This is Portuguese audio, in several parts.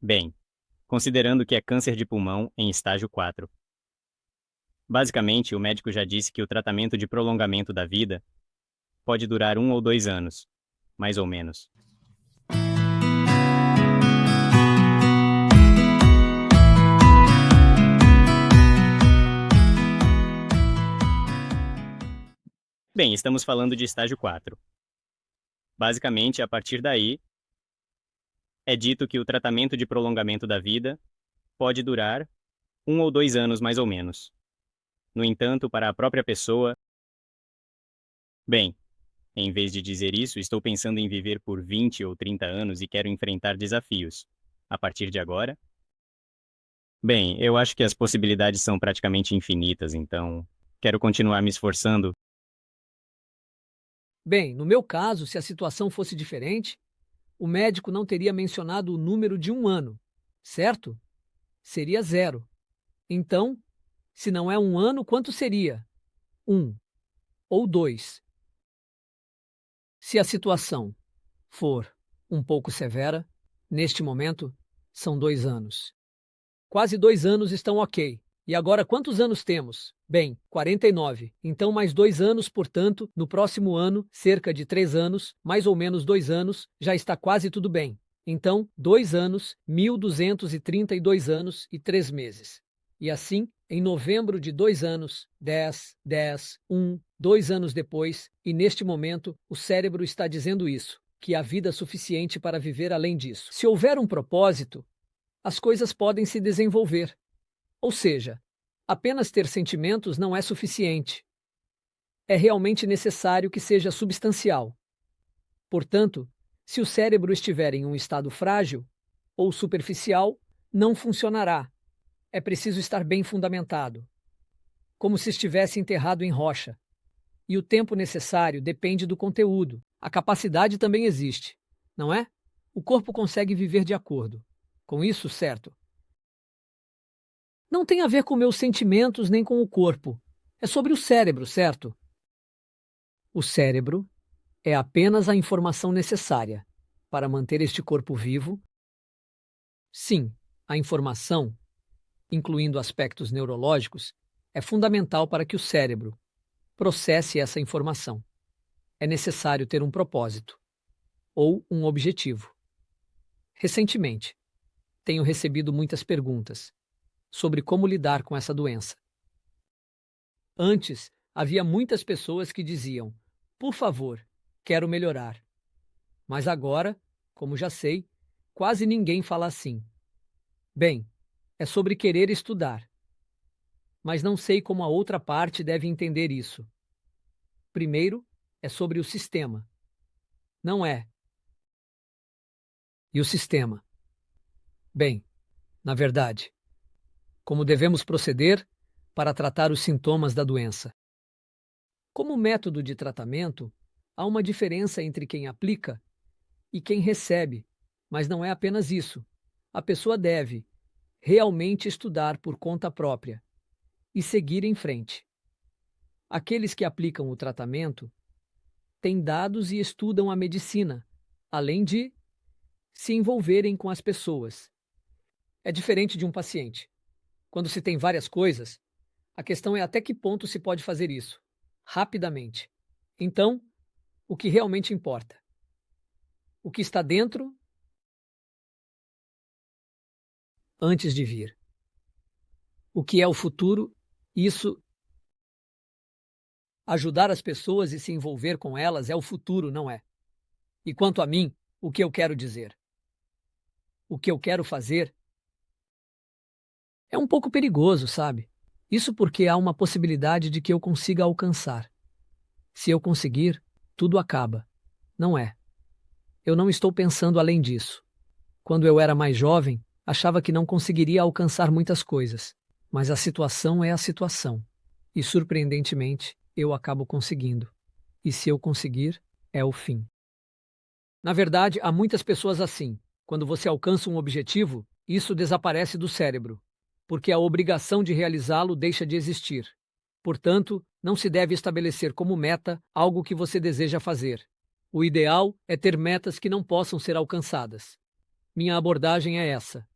Bem, considerando que é câncer de pulmão em estágio 4. Basicamente, o médico já disse que o tratamento de prolongamento da vida pode durar 1 ou 2 anos, mais ou menos. Bem, estamos falando de estágio 4. Basicamente, a partir daí, é dito que o tratamento de prolongamento da vida pode durar 1 ou 2 anos, mais ou menos. No entanto, para a própria pessoa, bem, em vez de dizer isso, estou pensando em viver por 20 ou 30 anos e quero enfrentar desafios. A partir de agora? Bem, eu acho que as possibilidades são praticamente infinitas, então quero continuar me esforçando. Bem, no meu caso, se a situação fosse diferente, o médico não teria mencionado o número de 1 ano, certo? Seria 0. Então, se não é 1 ano, quanto seria? 1 ou 2. Se a situação for um pouco severa, neste momento, são 2 anos. Quase 2 anos estão ok. E agora quantos anos temos? Bem, 49. Então mais 2 anos, portanto, no próximo ano, cerca de 3 anos, mais ou menos 2 anos, já está quase tudo bem. Então, 2 anos, 1.232 anos e 3 meses. E assim, em novembro de 2 anos, 2 anos depois, e neste momento, o cérebro está dizendo isso, que há vida suficiente para viver além disso. Se houver um propósito, as coisas podem se desenvolver. Ou seja, apenas ter sentimentos não é suficiente. É realmente necessário que seja substancial. Portanto, se o cérebro estiver em um estado frágil ou superficial, não funcionará. É preciso estar bem fundamentado, como se estivesse enterrado em rocha. E o tempo necessário depende do conteúdo. A capacidade também existe, não é? O corpo consegue viver de acordo com isso, certo? Não tem a ver com meus sentimentos nem com o corpo. É sobre o cérebro, certo? O cérebro é apenas a informação necessária para manter este corpo vivo. Sim, a informação, incluindo aspectos neurológicos, é fundamental para que o cérebro processe essa informação. É necessário ter um propósito ou um objetivo. Recentemente, tenho recebido muitas perguntas sobre como lidar com essa doença. Antes, havia muitas pessoas que diziam: por favor, quero melhorar. Mas agora, como já sei, quase ninguém fala assim. Bem, é sobre querer estudar. Mas não sei como a outra parte deve entender isso. Primeiro, é sobre o sistema. Não é. E o sistema? Bem, na verdade, como devemos proceder para tratar os sintomas da doença? Como método de tratamento, há uma diferença entre quem aplica e quem recebe, mas não é apenas isso. A pessoa deve realmente estudar por conta própria e seguir em frente. Aqueles que aplicam o tratamento têm dados e estudam a medicina, além de se envolverem com as pessoas. É diferente de um paciente. Quando se tem várias coisas, a questão é até que ponto se pode fazer isso, rapidamente. Então, o que realmente importa? O que está dentro antes de vir. O que é o futuro? Isso. Ajudar as pessoas e se envolver com elas é o futuro, não é? E quanto a mim, o que eu quero dizer? O que eu quero fazer é um pouco perigoso, sabe? Isso porque há uma possibilidade de que eu consiga alcançar. Se eu conseguir, tudo acaba. Não é. Eu não estou pensando além disso. Quando eu era mais jovem, achava que não conseguiria alcançar muitas coisas. Mas a situação é a situação. E, surpreendentemente, eu acabo conseguindo. E se eu conseguir, é o fim. Na verdade, há muitas pessoas assim. Quando você alcança um objetivo, isso desaparece do cérebro, porque a obrigação de realizá-lo deixa de existir. Portanto, não se deve estabelecer como meta algo que você deseja fazer. O ideal é ter metas que não possam ser alcançadas. Minha abordagem é essa.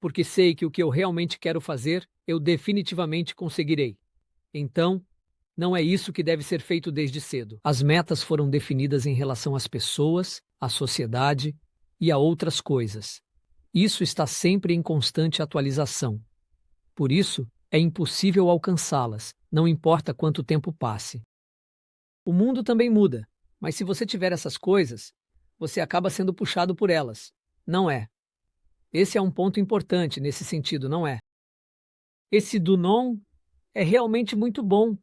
porque sei que o que eu realmente quero fazer, eu definitivamente conseguirei. Então, não é isso que deve ser feito desde cedo. As metas foram definidas em relação às pessoas, à sociedade e a outras coisas. Isso está sempre em constante atualização. Por isso, é impossível alcançá-las, não importa quanto tempo passe. O mundo também muda, mas se você tiver essas coisas, você acaba sendo puxado por elas. Não é? Esse é um ponto importante nesse sentido, não é? Esse do non é realmente muito bom.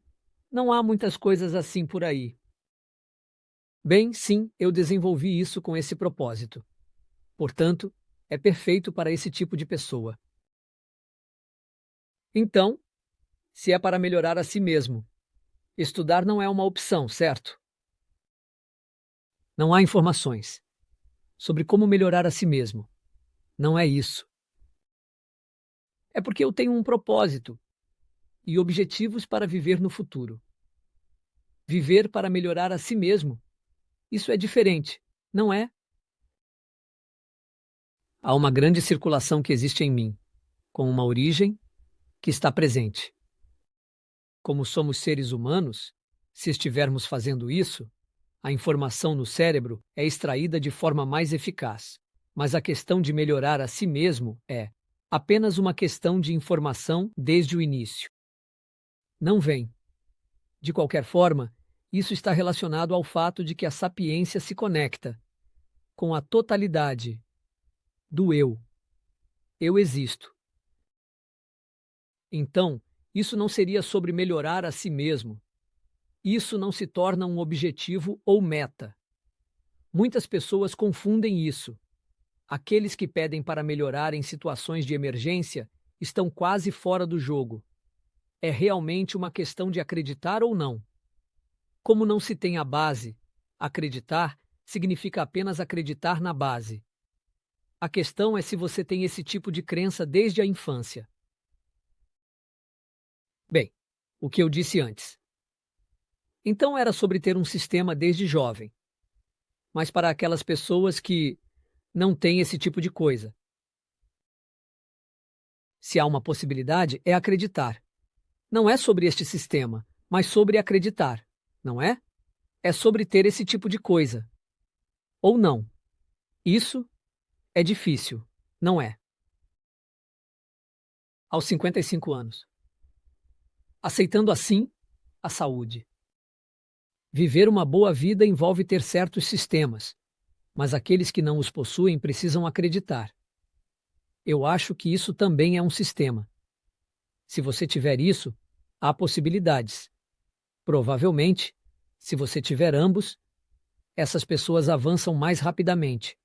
Não há muitas coisas assim por aí. Bem, sim, eu desenvolvi isso com esse propósito. Portanto, é perfeito para esse tipo de pessoa. Então, se é para melhorar a si mesmo, estudar não é uma opção, certo? Não há informações sobre como melhorar a si mesmo. Não é isso. É porque eu tenho um propósito e objetivos para viver no futuro. Viver para melhorar a si mesmo. Isso é diferente, não é? Há uma grande circulação que existe em mim, com uma origem que está presente. Como somos seres humanos, se estivermos fazendo isso, a informação no cérebro é extraída de forma mais eficaz. Mas a questão de melhorar a si mesmo é apenas uma questão de informação desde o início. Não vem. De qualquer forma, isso está relacionado ao fato de que a sapiência se conecta com a totalidade do eu. Eu existo. Então, isso não seria sobre melhorar a si mesmo. Isso não se torna um objetivo ou meta. Muitas pessoas confundem isso. Aqueles que pedem para melhorar em situações de emergência estão quase fora do jogo. É realmente uma questão de acreditar ou não. Como não se tem a base, acreditar significa apenas acreditar na base. A questão é se você tem esse tipo de crença desde a infância. Bem, o que eu disse antes. Então era sobre ter um sistema desde jovem. Mas para aquelas pessoas que não têm esse tipo de coisa. Se há uma possibilidade, é acreditar. Não é sobre este sistema, mas sobre acreditar, não é? É sobre ter esse tipo de coisa. Ou não. Isso é difícil, não é? Aos 55 anos. Aceitando assim a saúde. Viver uma boa vida envolve ter certos sistemas, mas aqueles que não os possuem precisam acreditar. Eu acho que isso também é um sistema. Se você tiver isso, há possibilidades. Provavelmente, se você tiver ambos, essas pessoas avançam mais rapidamente.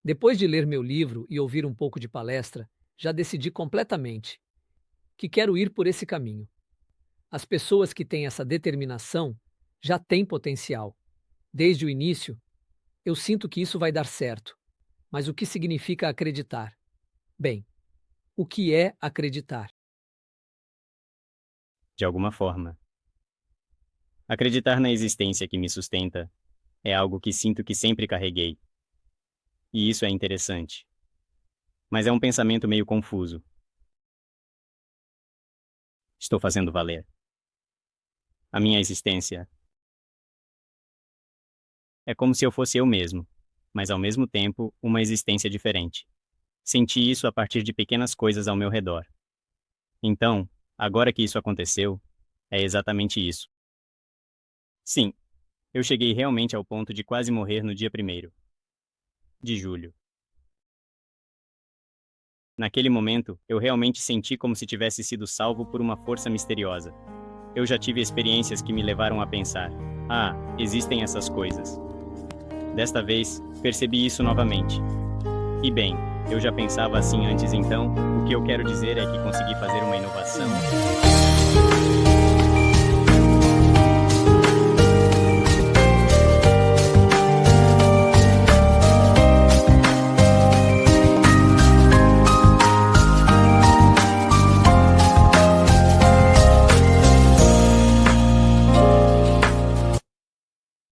Depois de ler meu livro e ouvir um pouco de palestra, já decidi completamente que quero ir por esse caminho. As pessoas que têm essa determinação já têm potencial. Desde o início, eu sinto que isso vai dar certo. Mas o que significa acreditar? Bem, o que é acreditar? De alguma forma. Acreditar na existência que me sustenta é algo que sinto que sempre carreguei. E isso é interessante. Mas é um pensamento meio confuso. Estou fazendo valer. A minha existência é como se eu fosse eu mesmo, mas ao mesmo tempo uma existência diferente. Senti isso a partir de pequenas coisas ao meu redor. Então, agora que isso aconteceu, é exatamente isso. Sim, eu cheguei realmente ao ponto de quase morrer no dia 1º de julho. Naquele momento, eu realmente senti como se tivesse sido salvo por uma força misteriosa. Eu já tive experiências que me levaram a pensar: ah, existem essas coisas. Desta vez, percebi isso novamente. E bem, eu já pensava assim antes, então, o que eu quero dizer é que consegui fazer uma inovação.